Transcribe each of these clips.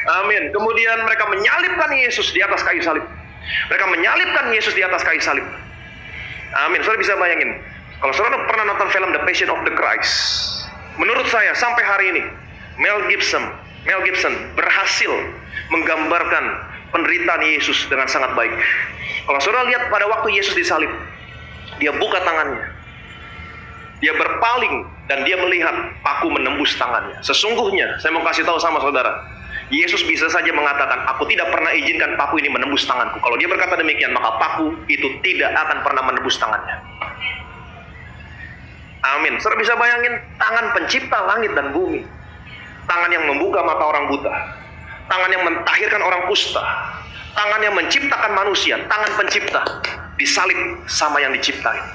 Amin. Kemudian mereka menyalibkan Yesus di atas kayu salib. Mereka menyalibkan Yesus di atas kayu salib. Amin. Saudara bisa bayangin, kalau saudara pernah nonton film The Passion of the Christ, menurut saya sampai hari ini Mel Gibson berhasil menggambarkan penderitaan Yesus dengan sangat baik. Kalau saudara lihat pada waktu Yesus disalib, dia buka tangannya, dia berpaling, dan dia melihat paku menembus tangannya. Sesungguhnya saya mau kasih tahu sama saudara, Yesus bisa saja mengatakan, aku tidak pernah izinkan paku ini menembus tanganku. Kalau dia berkata demikian, maka paku itu tidak akan pernah menembus tangannya. Amin. Saudara bisa bayangin, tangan pencipta langit dan bumi, tangan yang membuka mata orang buta, tangan yang mentahirkan orang kusta, tangan yang menciptakan manusia, tangan pencipta disalib sama yang diciptain.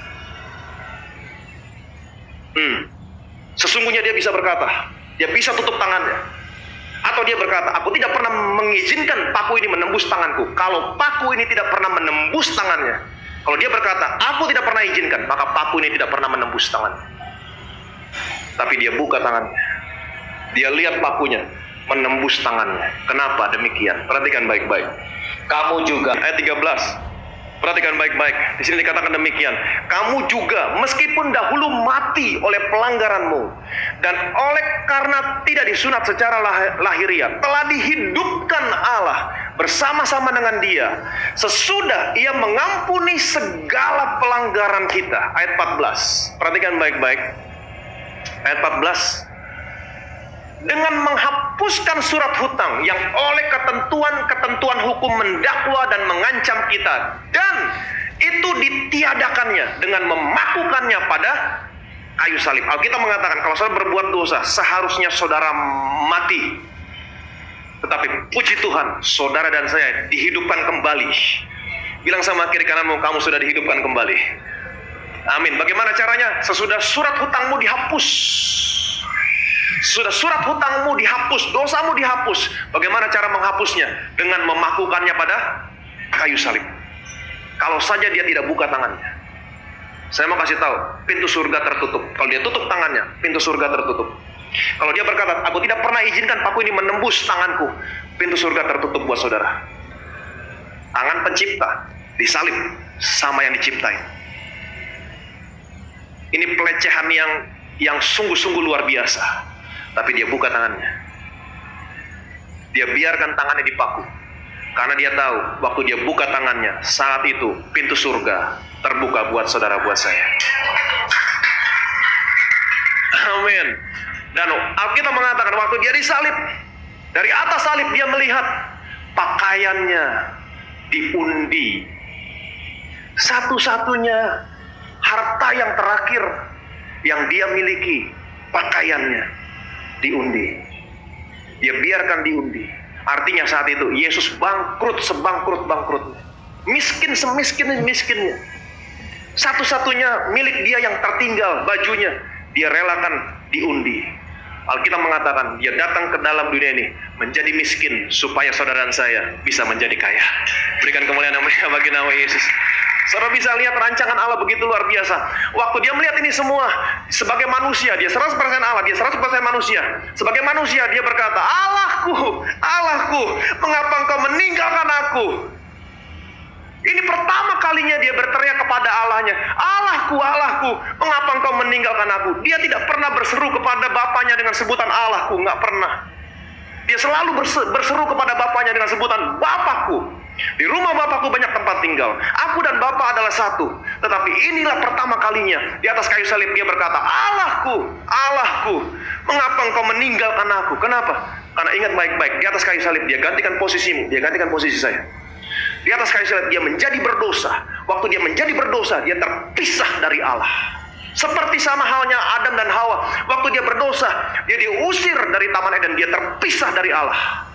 Sesungguhnya dia bisa berkata, dia bisa tutup tangannya, atau dia berkata, aku tidak pernah mengizinkan paku ini menembus tanganku. Kalau paku ini tidak pernah menembus tangannya, kalau dia berkata, aku tidak pernah izinkan, maka paku ini tidak pernah menembus tangannya. Tapi dia buka tangannya, dia lihat pakunya menembus tangannya. Kenapa demikian? Perhatikan baik-baik. Kamu juga, ayat 13. Perhatikan baik-baik. Di sini dikatakan demikian. Kamu juga meskipun dahulu mati oleh pelanggaranmu dan oleh karena tidak disunat secara lahiriah, telah dihidupkan Allah bersama-sama dengan Dia sesudah Ia mengampuni segala pelanggaran kita. Ayat 14. Perhatikan baik-baik. Ayat 14. Dengan menghapuskan surat hutang yang oleh ketentuan-ketentuan hukum mendakwa dan mengancam kita, dan itu ditiadakannya dengan memakukannya pada kayu salib. Alkitab mengatakan kalau saudara berbuat dosa seharusnya saudara mati, tetapi puji Tuhan saudara dan saya dihidupkan kembali. Bilang sama kiri kananmu, kamu sudah dihidupkan kembali. Amin. Bagaimana caranya? Sesudah surat hutangmu dihapus, sudah surat hutangmu dihapus, dosamu dihapus. Bagaimana cara menghapusnya? Dengan memakukannya pada kayu salib. Kalau saja dia tidak buka tangannya, saya mau kasih tahu, pintu surga tertutup. Kalau dia tutup tangannya, pintu surga tertutup. Kalau dia berkata, aku tidak pernah izinkan paku ini menembus tanganku, pintu surga tertutup buat saudara. Tangan pencipta disalib sama yang diciptain. Ini pelecehan yang sungguh-sungguh luar biasa. Tapi dia buka tangannya, dia biarkan tangannya dipaku, karena dia tahu waktu dia buka tangannya, saat itu pintu surga terbuka buat saudara, buat saya. Amin. Dan Alkitab mengatakan waktu dia disalib, dari atas salib dia melihat pakaiannya diundi. Satu-satunya harta yang terakhir yang dia miliki, pakaiannya diundi. Dia biarkan diundi. Artinya saat itu Yesus bangkrut sebangkrut-bangkrutnya, miskin semiskin-miskinnya. Satu-satunya milik dia yang tertinggal, bajunya, dia relakan diundi. Alkitab mengatakan dia datang ke dalam dunia ini menjadi miskin supaya saudara dan saya bisa menjadi kaya. Berikan kemuliaan namanya bagi nama Yesus. Saudara bisa lihat rancangan Allah begitu luar biasa. Waktu dia melihat ini semua sebagai manusia, dia 100% Allah, dia 100% manusia. Sebagai manusia dia berkata, Allahku, Allahku, mengapa engkau meninggalkan aku? Ini pertama kalinya dia berteriak kepada Allahnya, Allahku, Allahku, mengapa engkau meninggalkan aku? Dia tidak pernah berseru kepada Bapaknya dengan sebutan Allahku, nggak pernah. Dia selalu berseru kepada Bapaknya dengan sebutan Bapakku. Di rumah Bapakku banyak tempat tinggal. Aku dan Bapa adalah satu. Tetapi inilah pertama kalinya di atas kayu salib dia berkata, Allahku, Allahku, mengapa engkau meninggalkan aku? Kenapa? Karena ingat baik-baik, di atas kayu salib dia gantikan posisimu, dia gantikan posisi saya. Di atas kayu salib dia menjadi berdosa. Waktu dia menjadi berdosa, dia terpisah dari Allah. Seperti sama halnya Adam dan Hawa. Waktu dia berdosa, dia diusir dari Taman Eden, dia terpisah dari Allah.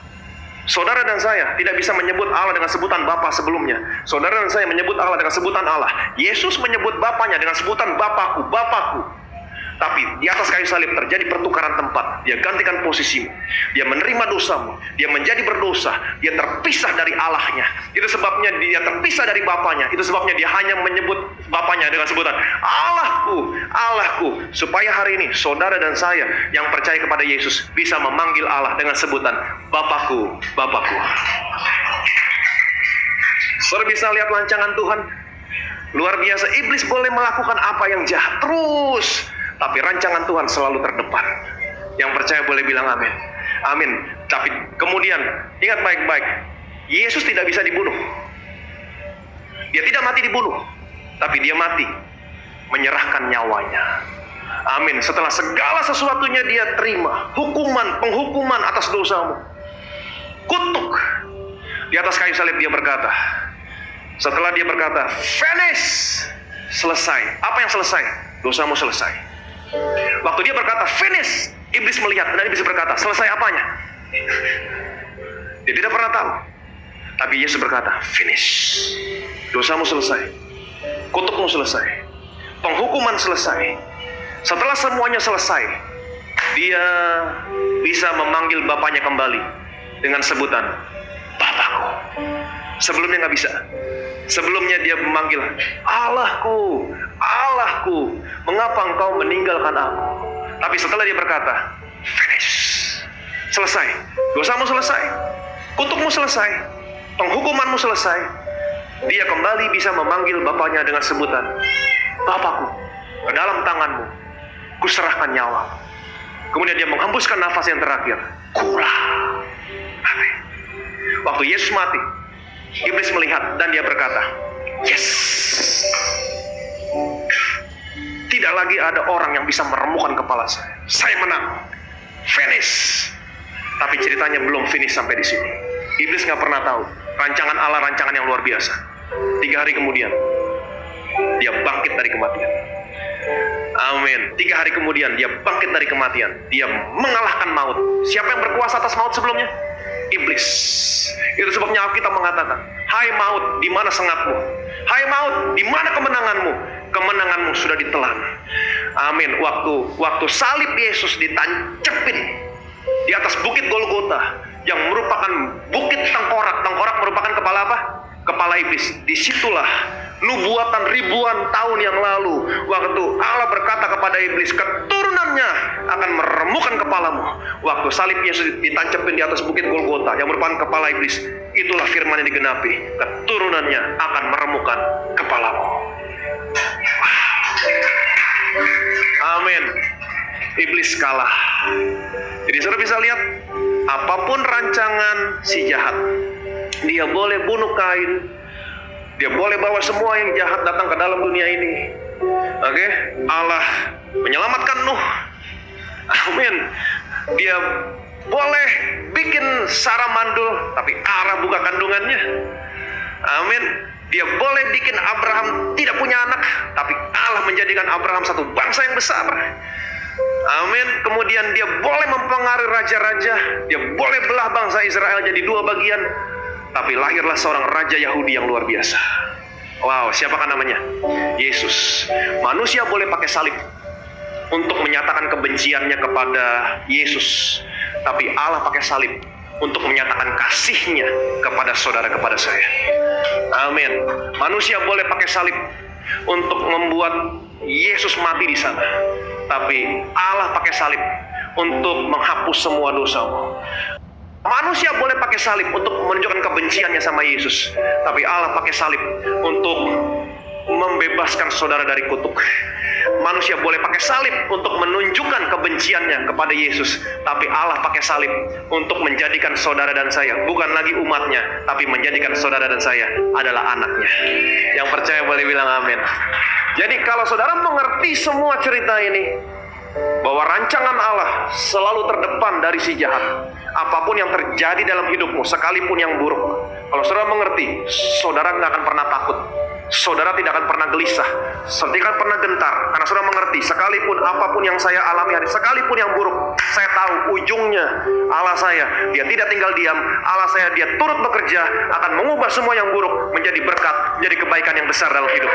Saudara dan saya tidak bisa menyebut Allah dengan sebutan Bapa sebelumnya. Saudara dan saya menyebut Allah dengan sebutan Allah. Yesus menyebut Bapaknya dengan sebutan Bapakku, Bapakku. Tapi di atas kayu salib terjadi pertukaran tempat. Dia gantikan posisimu. Dia menerima dosamu. Dia menjadi berdosa. Dia terpisah dari Allahnya. Itu sebabnya dia terpisah dari Bapaknya. Itu sebabnya dia hanya menyebut Bapaknya dengan sebutan Allahku, Allahku. Supaya hari ini saudara dan saya yang percaya kepada Yesus bisa memanggil Allah dengan sebutan Bapakku, Bapakku. Saudara bisa lihat rancangan Tuhan. Luar biasa. Iblis boleh melakukan apa yang jahat terus, tapi rancangan Tuhan selalu terdepan. Yang percaya boleh bilang amin. Amin. Tapi kemudian, ingat baik-baik, Yesus tidak bisa dibunuh. Dia tidak mati dibunuh, tapi dia mati menyerahkan nyawanya. Amin. Setelah segala sesuatunya dia terima penghukuman atas dosamu. Kutuk. Di atas kayu salib dia berkata, setelah dia berkata, finish, selesai. Apa yang selesai? Dosamu selesai. Waktu dia berkata finish, iblis melihat dan iblis berkata, selesai apanya? Dia tidak pernah tahu. Tapi Yesus berkata, finish. Dosamu selesai. Kutukmu selesai. Penghukuman selesai. Setelah semuanya selesai, dia bisa memanggil Bapaknya kembali dengan sebutan Bapakku. Sebelumnya nggak bisa. Sebelumnya dia memanggil Allahku, Allahku, mengapa engkau meninggalkan aku? Tapi setelah dia berkata finish, selesai. Dosamu selesai, kutukmu selesai, penghukumanmu selesai. Dia kembali bisa memanggil Bapaknya dengan sebutan Bapakku, ke dalam tanganmu kuserahkan nyawa. Kemudian dia menghembuskan nafas yang terakhir. Kurang. Waktu Yesus mati, iblis melihat dan dia berkata, yes. Tidak lagi ada orang yang bisa meremukkan kepala saya. Saya menang. Finish. Tapi ceritanya belum finish sampai di sini. Iblis nggak pernah tahu rancangan Allah, rancangan yang luar biasa. 3 hari kemudian dia bangkit dari kematian. Amin. 3 hari kemudian dia bangkit dari kematian. Dia mengalahkan maut. Siapa yang berkuasa atas maut sebelumnya? Iblis. Itu sebabnya Alkitab mengatakan, hai maut, di mana sengatmu? Hai maut, di mana kemenanganmu? Kemenanganmu sudah ditelan. Amin. Waktu salib Yesus ditancepin di atas bukit Golgota, yang merupakan bukit tengkorak. Tengkorak merupakan kepala apa? Kepala iblis. Disitulah nubuatan ribuan tahun yang lalu, waktu Allah berkata kepada iblis, keturunannya akan meremukkan kepalamu. Waktu salib Yesus ditancepin di atas bukit Golgota, yang merupakan kepala iblis, itulah firman yang digenapi, keturunannya akan meremukkan kepalamu. Amin. Iblis kalah. Jadi saudara bisa lihat, apapun rancangan si jahat, dia boleh bunuh Kain, dia boleh bawa semua yang jahat datang ke dalam dunia ini. Oke, Allah menyelamatkan Nuh. Amin. Dia boleh bikin Sarah mandul, tapi Allah buka kandungannya. Amin. Dia boleh bikin Abraham tidak punya anak, tapi Allah menjadikan Abraham satu bangsa yang besar. Amin. Kemudian dia boleh mempengaruhi raja-raja, dia boleh belah bangsa Israel jadi 2 bagian, tapi lahirlah seorang raja Yahudi yang luar biasa. Wow, siapakah namanya? Yesus. Manusia boleh pakai salib untuk menyatakan kebenciannya kepada Yesus, tapi Allah pakai salib untuk menyatakan kasihnya kepada saudara, kepada saya. Amin. Manusia boleh pakai salib untuk membuat Yesus mati di sana, tapi Allah pakai salib untuk menghapus semua dosamu. Manusia boleh pakai salib untuk menunjukkan kebenciannya sama Yesus, tapi Allah pakai salib untuk membebaskan saudara dari kutuk. Manusia boleh pakai salib untuk menunjukkan kebenciannya kepada Yesus, tapi Allah pakai salib untuk menjadikan saudara dan saya bukan lagi umatnya, tapi menjadikan saudara dan saya adalah anaknya. Yang percaya boleh bilang amin. Jadi kalau saudara mengerti semua cerita ini, bahwa rancangan Allah selalu terdepan dari si jahat, apapun yang terjadi dalam hidupmu, sekalipun yang buruk, kalau saudara mengerti, saudara nggak akan pernah takut. Saudara tidak akan pernah gelisah, tidak akan pernah gentar, karena saudara mengerti, sekalipun apapun yang saya alami hari, sekalipun yang buruk, saya tahu ujungnya Allah saya, dia tidak tinggal diam. Allah saya, dia turut bekerja, akan mengubah semua yang buruk menjadi berkat, menjadi kebaikan yang besar dalam hidup.